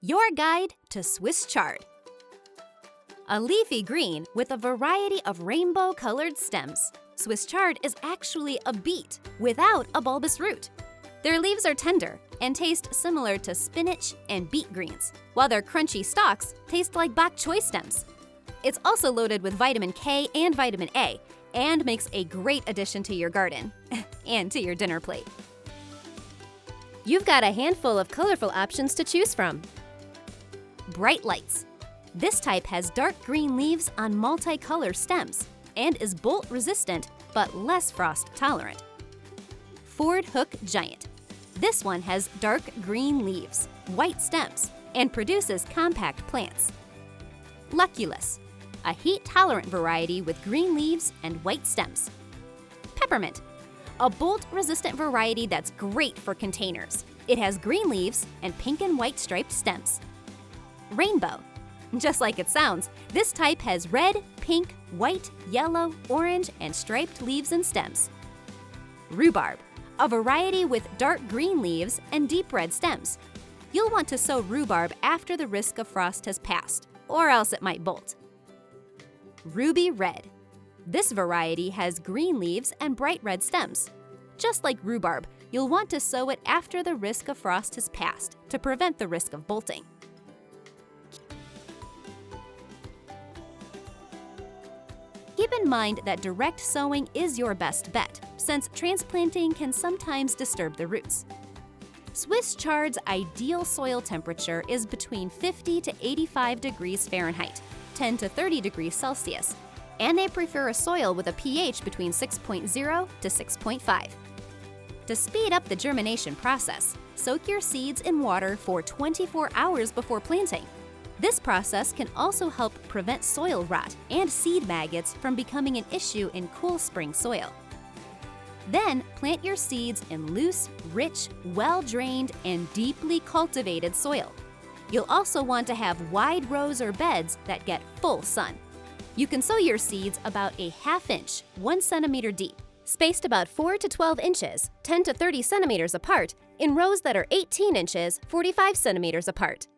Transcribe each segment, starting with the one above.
Your guide to Swiss chard. A leafy green with a variety of rainbow-colored stems, Swiss chard is actually a beet without a bulbous root. Their leaves are tender and taste similar to spinach and beet greens, while their crunchy stalks taste like bok choy stems. It's also loaded with vitamin K and vitamin A and makes a great addition to your garden and to your dinner plate. You've got a handful of colorful options to choose from. Bright lights. This type has dark green leaves on multicolor stems and is bolt resistant but less frost tolerant. Ford Hook Giant. This one has dark green leaves, white stems, and produces compact plants. Luculus, a heat-tolerant variety with green leaves and white stems. Peppermint, a bolt-resistant variety that's great for containers. It has green leaves and pink and white striped stems. Rainbow. Just like it sounds, this type has red, pink, white, yellow, orange, and striped leaves and stems. Rhubarb, a variety with dark green leaves and deep red stems. You'll want to sow rhubarb after the risk of frost has passed, or else it might bolt. Ruby Red. This variety has green leaves and bright red stems. Just like rhubarb, you'll want to sow it after the risk of frost has passed to prevent the risk of bolting. Keep in mind that direct sowing is your best bet, since transplanting can sometimes disturb the roots. Swiss chard's ideal soil temperature is between 50 to 85 degrees Fahrenheit, 10 to 30 degrees Celsius, and they prefer a soil with a pH between 6.0 to 6.5. To speed up the germination process, soak your seeds in water for 24 hours before planting. This process can also help prevent soil rot and seed maggots from becoming an issue in cool spring soil. Then, plant your seeds in loose, rich, well-drained, and deeply cultivated soil. You'll also want to have wide rows or beds that get full sun. You can sow your seeds about a ½ inch, 1 centimeter deep, spaced about 4 to 12 inches, 10 to 30 centimeters apart, in rows that are 18 inches, 45 centimeters apart.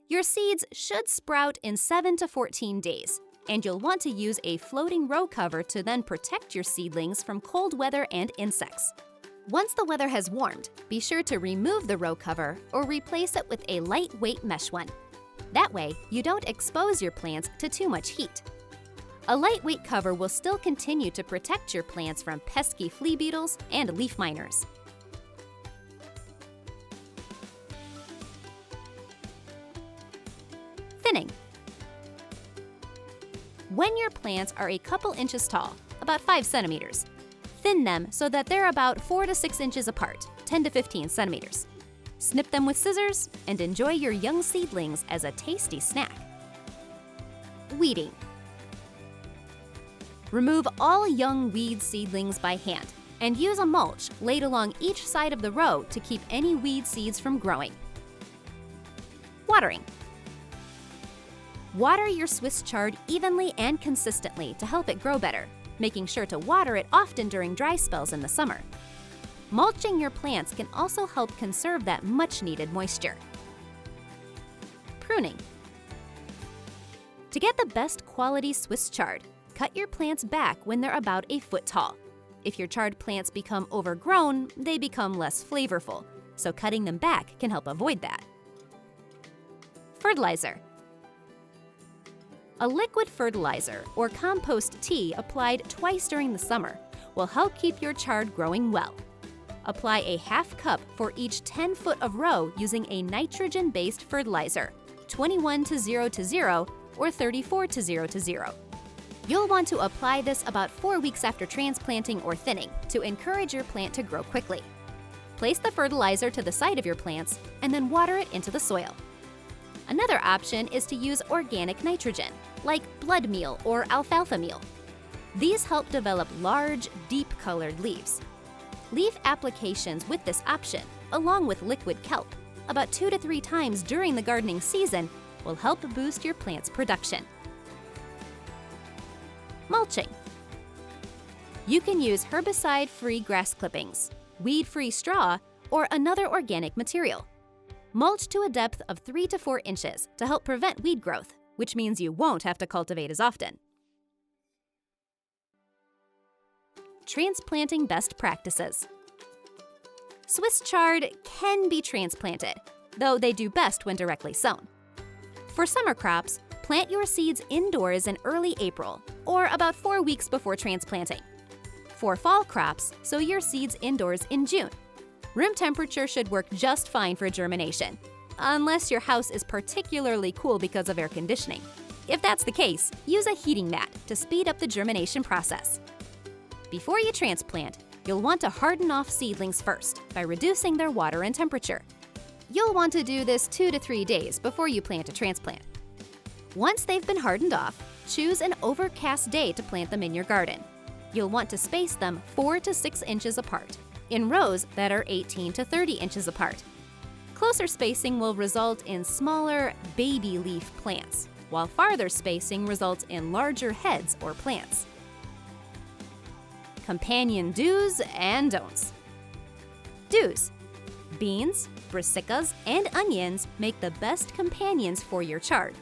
Your seeds should sprout in 7 to 14 days, and you'll want to use a floating row cover to then protect your seedlings from cold weather and insects. Once the weather has warmed, be sure to remove the row cover or replace it with a lightweight mesh one. That way, you don't expose your plants to too much heat. A lightweight cover will still continue to protect your plants from pesky flea beetles and leaf miners. Thinning. When your plants are a couple inches tall, about 5 centimeters, thin them so that they're about 4 to 6 inches apart, 10 to 15 centimeters. Snip them with scissors and enjoy your young seedlings as a tasty snack. Weeding. Remove all young weed seedlings by hand and use a mulch laid along each side of the row to keep any weed seeds from growing. Watering. Water your Swiss chard evenly and consistently to help it grow better, making sure to water it often during dry spells in the summer. Mulching your plants can also help conserve that much-needed moisture. Pruning. To get the best quality Swiss chard, cut your plants back when they're about a foot tall. If your chard plants become overgrown, they become less flavorful, so cutting them back can help avoid that. Fertilizer. A liquid fertilizer or compost tea applied twice during the summer will help keep your chard growing well. Apply a ½ cup for each 10 foot of row using a nitrogen-based fertilizer, 21:0:0 or 34:0:0. You'll want to apply this about 4 weeks after transplanting or thinning to encourage your plant to grow quickly. Place the fertilizer to the side of your plants and then water it into the soil. Another option is to use organic nitrogen, like blood meal or alfalfa meal. These help develop large, deep-colored leaves. Leaf applications with this option, along with liquid kelp, about 2 to 3 times during the gardening season, will help boost your plant's production. Mulching. You can use herbicide-free grass clippings, weed-free straw, or another organic material. Mulch to a depth of 3 to 4 inches to help prevent weed growth, which means you won't have to cultivate as often. Transplanting best practices. Swiss chard can be transplanted, though they do best when directly sown. For summer crops, plant your seeds indoors in early April, or about 4 weeks before transplanting. For fall crops, sow your seeds indoors in June. Room temperature should work just fine for germination, unless your house is particularly cool because of air conditioning. If that's the case, use a heating mat to speed up the germination process. Before you transplant, you'll want to harden off seedlings first by reducing their water and temperature. You'll want to do this 2 to 3 days before you plant a transplant. Once they've been hardened off, choose an overcast day to plant them in your garden. You'll want to space them 4 to 6 inches apart, in rows that are 18 to 30 inches apart. Closer spacing will result in smaller, baby leaf plants, while farther spacing results in larger heads or plants. Companion do's and don'ts. Do's. Beans, brassicas, and onions make the best companions for your chard.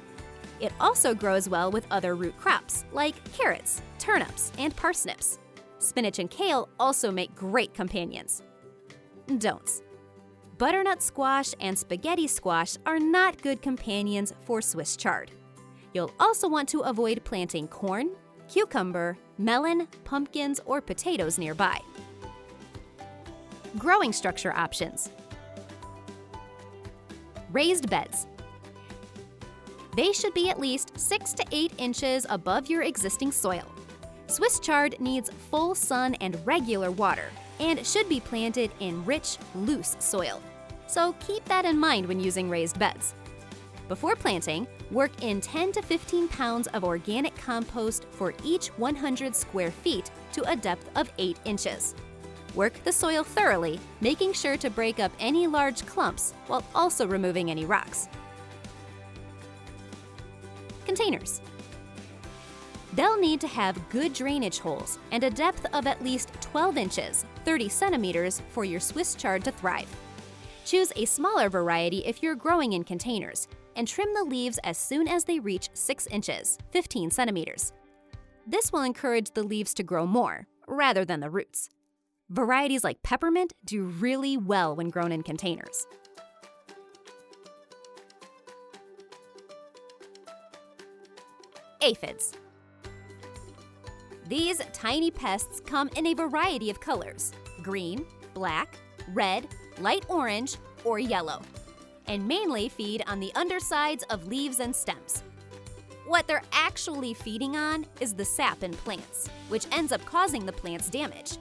It also grows well with other root crops like carrots, turnips, and parsnips. Spinach and kale also make great companions. Don'ts. Butternut squash and spaghetti squash are not good companions for Swiss chard. You'll also want to avoid planting corn, cucumber, melon, pumpkins, or potatoes nearby. Growing structure options. Raised beds. They should be at least 6 to 8 inches above your existing soil. Swiss chard needs full sun and regular water, and should be planted in rich, loose soil. So keep that in mind when using raised beds. Before planting, work in 10 to 15 pounds of organic compost for each 100 square feet to a depth of 8 inches. Work the soil thoroughly, making sure to break up any large clumps while also removing any rocks. Containers. They'll need to have good drainage holes and a depth of at least 12 inches, 30 centimeters, for your Swiss chard to thrive. Choose a smaller variety if you're growing in containers, and trim the leaves as soon as they reach 6 inches, 15 centimeters. This will encourage the leaves to grow more, rather than the roots. Varieties like peppermint do really well when grown in containers. Aphids. These tiny pests come in a variety of colors: green, black, red, light orange, or yellow, and mainly feed on the undersides of leaves and stems. What they're actually feeding on is the sap in plants, which ends up causing the plants damage.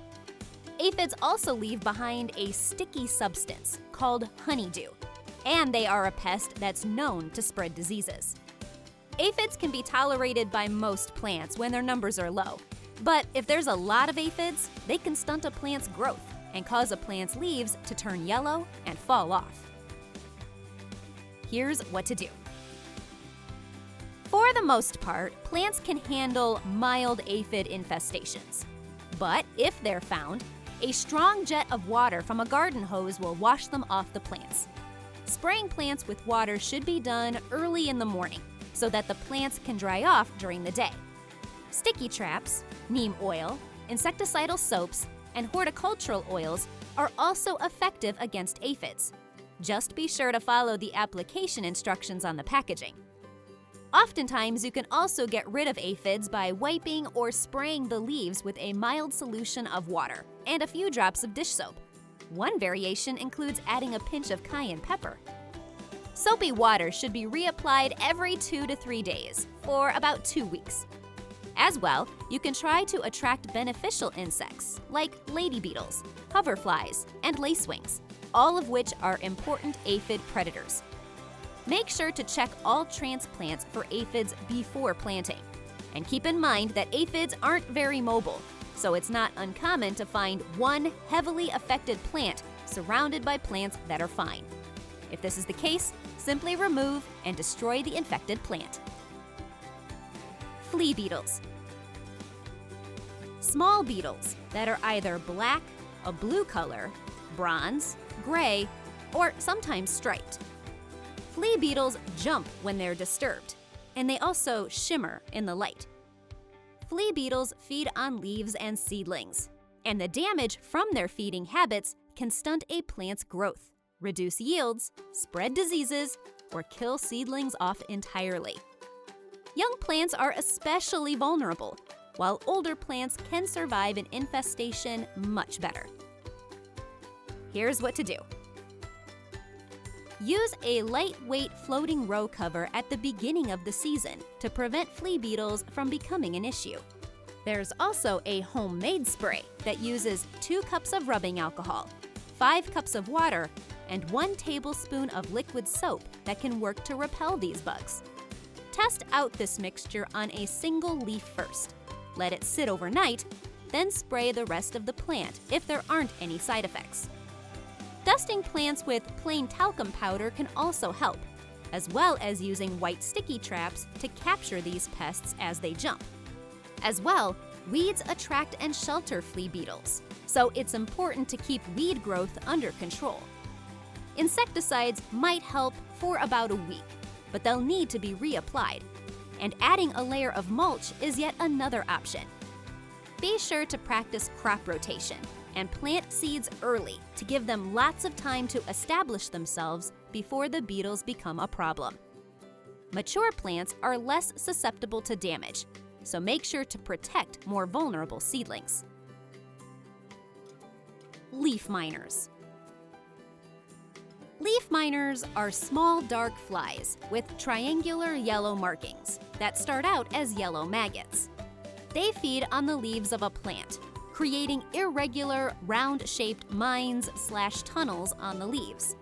Aphids also leave behind a sticky substance called honeydew, and they are a pest that's known to spread diseases. Aphids can be tolerated by most plants when their numbers are low, but if there's a lot of aphids, they can stunt a plant's growth and cause a plant's leaves to turn yellow and fall off. Here's what to do. For the most part, plants can handle mild aphid infestations. But if they're found, a strong jet of water from a garden hose will wash them off the plants. Spraying plants with water should be done early in the morning so that the plants can dry off during the day. Sticky traps, neem oil, insecticidal soaps, and horticultural oils are also effective against aphids. Just be sure to follow the application instructions on the packaging. Oftentimes, you can also get rid of aphids by wiping or spraying the leaves with a mild solution of water and a few drops of dish soap. One variation includes adding a pinch of cayenne pepper. Soapy water should be reapplied every 2 to 3 days for about 2 weeks. As well, you can try to attract beneficial insects like lady beetles, hoverflies, and lacewings, all of which are important aphid predators. Make sure to check all transplants for aphids before planting. And keep in mind that aphids aren't very mobile, so it's not uncommon to find one heavily affected plant surrounded by plants that are fine. If this is the case, simply remove and destroy the infected plant. Flea beetles. Small beetles that are either black, a blue color, bronze, gray, or sometimes striped. Flea beetles jump when they're disturbed, and they also shimmer in the light. Flea beetles feed on leaves and seedlings, and the damage from their feeding habits can stunt a plant's growth, reduce yields, spread diseases, or kill seedlings off entirely. Young plants are especially vulnerable, while older plants can survive an infestation much better. Here's what to do. Use a lightweight floating row cover at the beginning of the season to prevent flea beetles from becoming an issue. There's also a homemade spray that uses 2 cups of rubbing alcohol, 5 cups of water, and 1 tablespoon of liquid soap that can work to repel these bugs. Test out this mixture on a single leaf first. Let it sit overnight, then spray the rest of the plant if there aren't any side effects. Dusting plants with plain talcum powder can also help, as well as using white sticky traps to capture these pests as they jump. As well, weeds attract and shelter flea beetles, so it's important to keep weed growth under control. Insecticides might help for about a week, but they'll need to be reapplied, and adding a layer of mulch is yet another option. Be sure to practice crop rotation and plant seeds early to give them lots of time to establish themselves before the beetles become a problem. Mature plants are less susceptible to damage, so make sure to protect more vulnerable seedlings. Leaf miners. Leaf miners are small dark flies with triangular yellow markings that start out as yellow maggots. They feed on the leaves of a plant, creating irregular, round-shaped mines/tunnels on the leaves.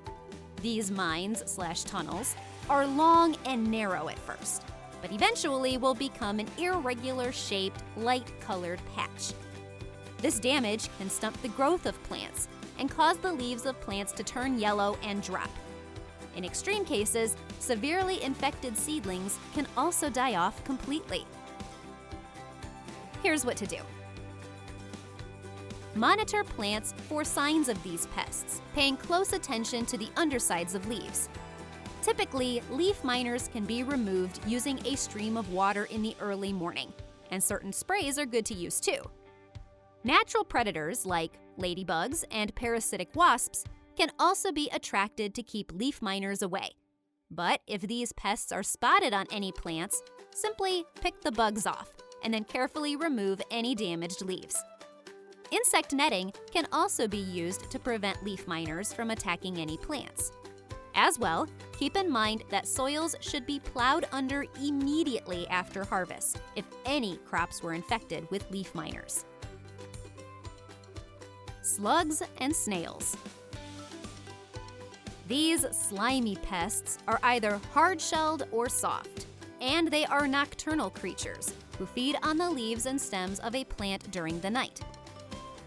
These mines/tunnels are long and narrow at first, but eventually will become an irregular-shaped, light-colored patch. This damage can stunt the growth of plants and cause the leaves of plants to turn yellow and drop. In extreme cases, severely infected seedlings can also die off completely. Here's what to do. Monitor plants for signs of these pests, paying close attention to the undersides of leaves. Typically, leaf miners can be removed using a stream of water in the early morning, and certain sprays are good to use too. Natural predators like ladybugs and parasitic wasps can also be attracted to keep leaf miners away. But if these pests are spotted on any plants, simply pick the bugs off and then carefully remove any damaged leaves. Insect netting can also be used to prevent leaf miners from attacking any plants. As well, keep in mind that soils should be plowed under immediately after harvest if any crops were infected with leaf miners. Slugs and snails. These slimy pests are either hard-shelled or soft, and they are nocturnal creatures who feed on the leaves and stems of a plant during the night.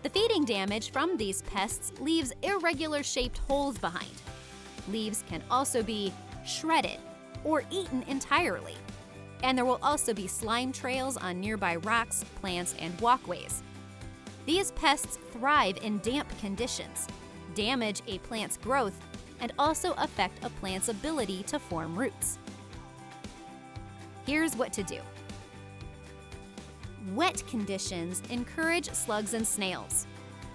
The feeding damage from these pests leaves irregular-shaped holes behind. Leaves can also be shredded or eaten entirely, and there will also be slime trails on nearby rocks, plants, and walkways. These pests thrive in damp conditions, damage a plant's growth, and also affect a plant's ability to form roots. Here's what to do. Wet conditions encourage slugs and snails.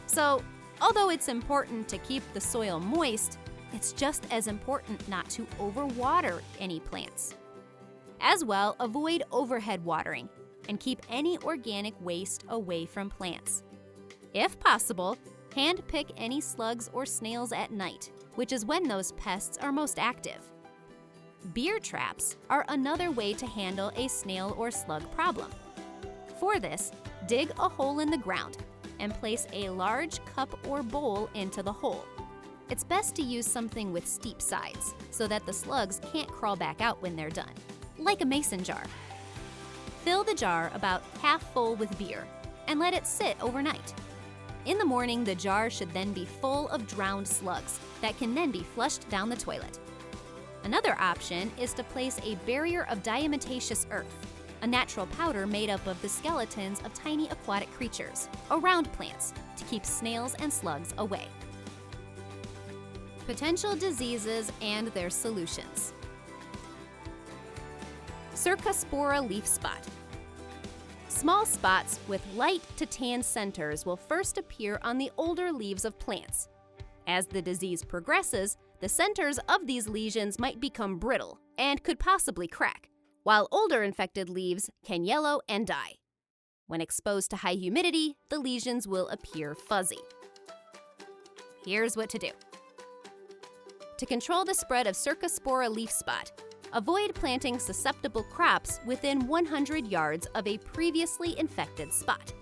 So, although it's important to keep the soil moist, it's just as important not to overwater any plants. As well, avoid overhead watering and keep any organic waste away from plants. If possible, hand-pick any slugs or snails at night, which is when those pests are most active. Beer traps are another way to handle a snail or slug problem. For this, dig a hole in the ground and place a large cup or bowl into the hole. It's best to use something with steep sides so that the slugs can't crawl back out when they're done, like a mason jar. Fill the jar about half full with beer and let it sit overnight. In the morning, the jar should then be full of drowned slugs that can then be flushed down the toilet. Another option is to place a barrier of diatomaceous earth, a natural powder made up of the skeletons of tiny aquatic creatures, around plants to keep snails and slugs away. Potential diseases and their solutions. Cercospora leaf spot. Small spots with light to tan centers will first appear on the older leaves of plants. As the disease progresses, the centers of these lesions might become brittle and could possibly crack, while older infected leaves can yellow and die. When exposed to high humidity, the lesions will appear fuzzy. Here's what to do. To control the spread of Cercospora leaf spot, avoid planting susceptible crops within 100 yards of a previously infected spot.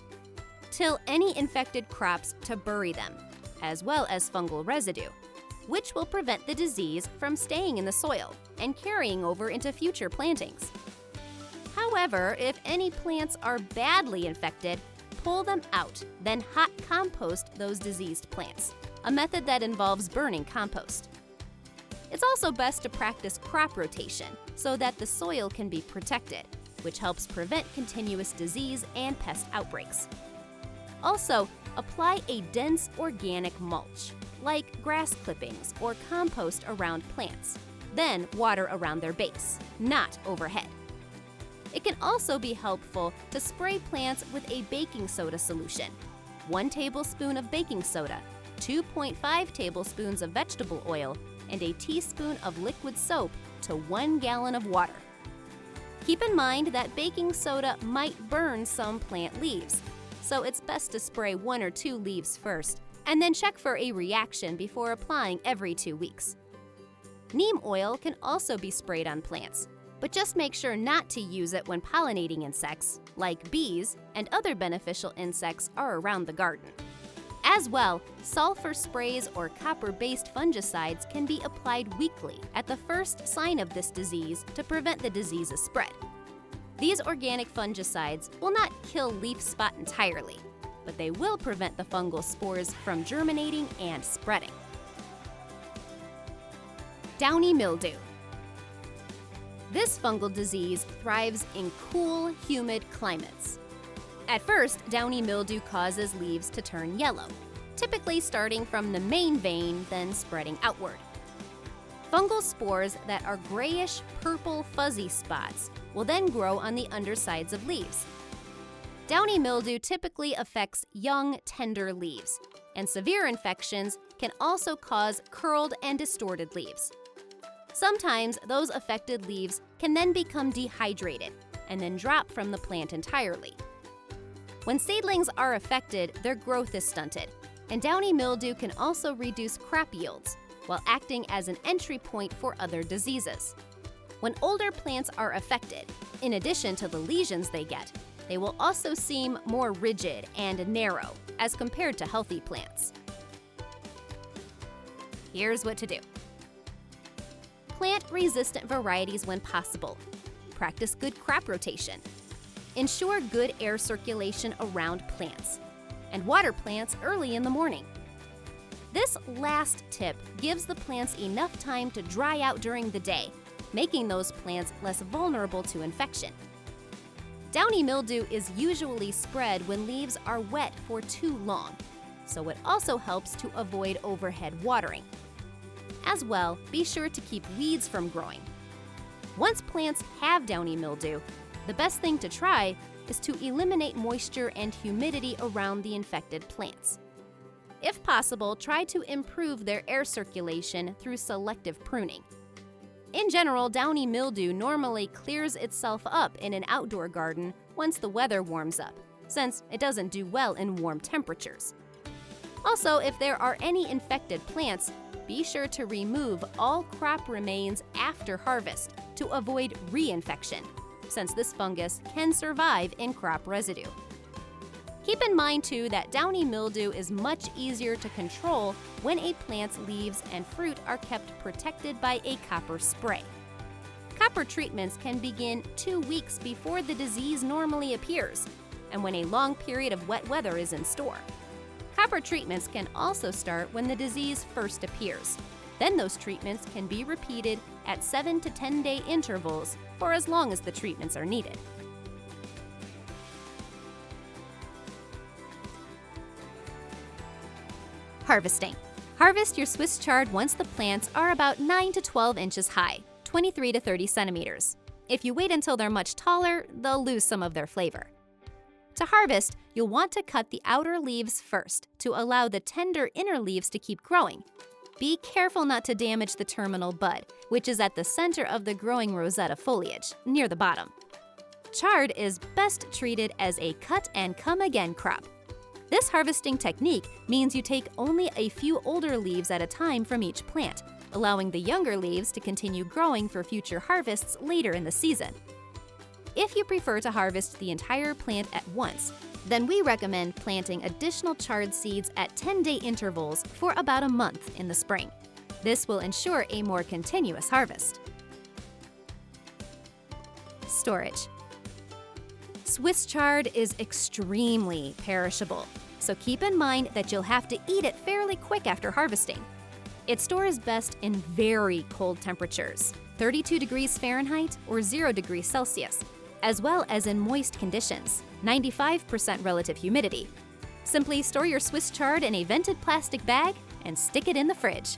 Till any infected crops to bury them, as well as fungal residue, which will prevent the disease from staying in the soil and carrying over into future plantings. However, if any plants are badly infected, pull them out, then hot compost those diseased plants, a method that involves burning compost. It's also best to practice crop rotation so that the soil can be protected, which helps prevent continuous disease and pest outbreaks. Also, apply a dense organic mulch, like grass clippings or compost around plants, then water around their base, not overhead. It can also be helpful to spray plants with a baking soda solution. 1 tablespoon of baking soda, 2.5 tablespoons of vegetable oil, and a teaspoon of liquid soap to 1 gallon of water. Keep in mind that baking soda might burn some plant leaves, so it's best to spray 1 or 2 leaves first, and then check for a reaction before applying every 2 weeks. Neem oil can also be sprayed on plants, but just make sure not to use it when pollinating insects, like bees and other beneficial insects, are around the garden. As well, sulfur sprays or copper-based fungicides can be applied weekly at the first sign of this disease to prevent the disease's spread. These organic fungicides will not kill leaf spot entirely, but they will prevent the fungal spores from germinating and spreading. Downy mildew. This fungal disease thrives in cool, humid climates. At first, downy mildew causes leaves to turn yellow, typically starting from the main vein, then spreading outward. Fungal spores that are grayish, purple, fuzzy spots will then grow on the undersides of leaves. Downy mildew typically affects young, tender leaves, and severe infections can also cause curled and distorted leaves. Sometimes those affected leaves can then become dehydrated and then drop from the plant entirely. When seedlings are affected, their growth is stunted, and downy mildew can also reduce crop yields while acting as an entry point for other diseases. When older plants are affected, in addition to the lesions they get, they will also seem more rigid and narrow as compared to healthy plants. Here's what to do. Plant resistant varieties when possible. Practice good crop rotation. Ensure good air circulation around plants, and water plants early in the morning. This last tip gives the plants enough time to dry out during the day, making those plants less vulnerable to infection. Downy mildew is usually spread when leaves are wet for too long, so it also helps to avoid overhead watering. As well, be sure to keep weeds from growing. Once plants have downy mildew, the best thing to try is to eliminate moisture and humidity around the infected plants. If possible, try to improve their air circulation through selective pruning. In general, downy mildew normally clears itself up in an outdoor garden once the weather warms up, since it doesn't do well in warm temperatures. Also, if there are any infected plants, be sure to remove all crop remains after harvest to avoid reinfection, since this fungus can survive in crop residue. Keep in mind too that downy mildew is much easier to control when a plant's leaves and fruit are kept protected by a copper spray. Copper treatments can begin 2 weeks before the disease normally appears, and when a long period of wet weather is in store. Copper treatments can also start when the disease first appears. Then those treatments can be repeated at 7 to 10 day intervals for as long as the treatments are needed. Harvesting. Harvest your Swiss chard once the plants are about 9 to 12 inches high, 23 to 30 centimeters. If you wait until they're much taller, they'll lose some of their flavor. To harvest, you'll want to cut the outer leaves first to allow the tender inner leaves to keep growing. Be careful not to damage the terminal bud, which is at the center of the growing rosetta foliage, near the bottom. Chard is best treated as a cut-and-come-again crop. This harvesting technique means you take only a few older leaves at a time from each plant, allowing the younger leaves to continue growing for future harvests later in the season. If you prefer to harvest the entire plant at once, then we recommend planting additional chard seeds at 10-day intervals for about a month in the spring. This will ensure a more continuous harvest. Storage. Swiss chard is extremely perishable, so keep in mind that you'll have to eat it fairly quick after harvesting. It stores best in very cold temperatures, 32 degrees Fahrenheit or 0 degrees Celsius, as well as in moist conditions, 95% relative humidity. Simply store your Swiss chard in a vented plastic bag and stick it in the fridge.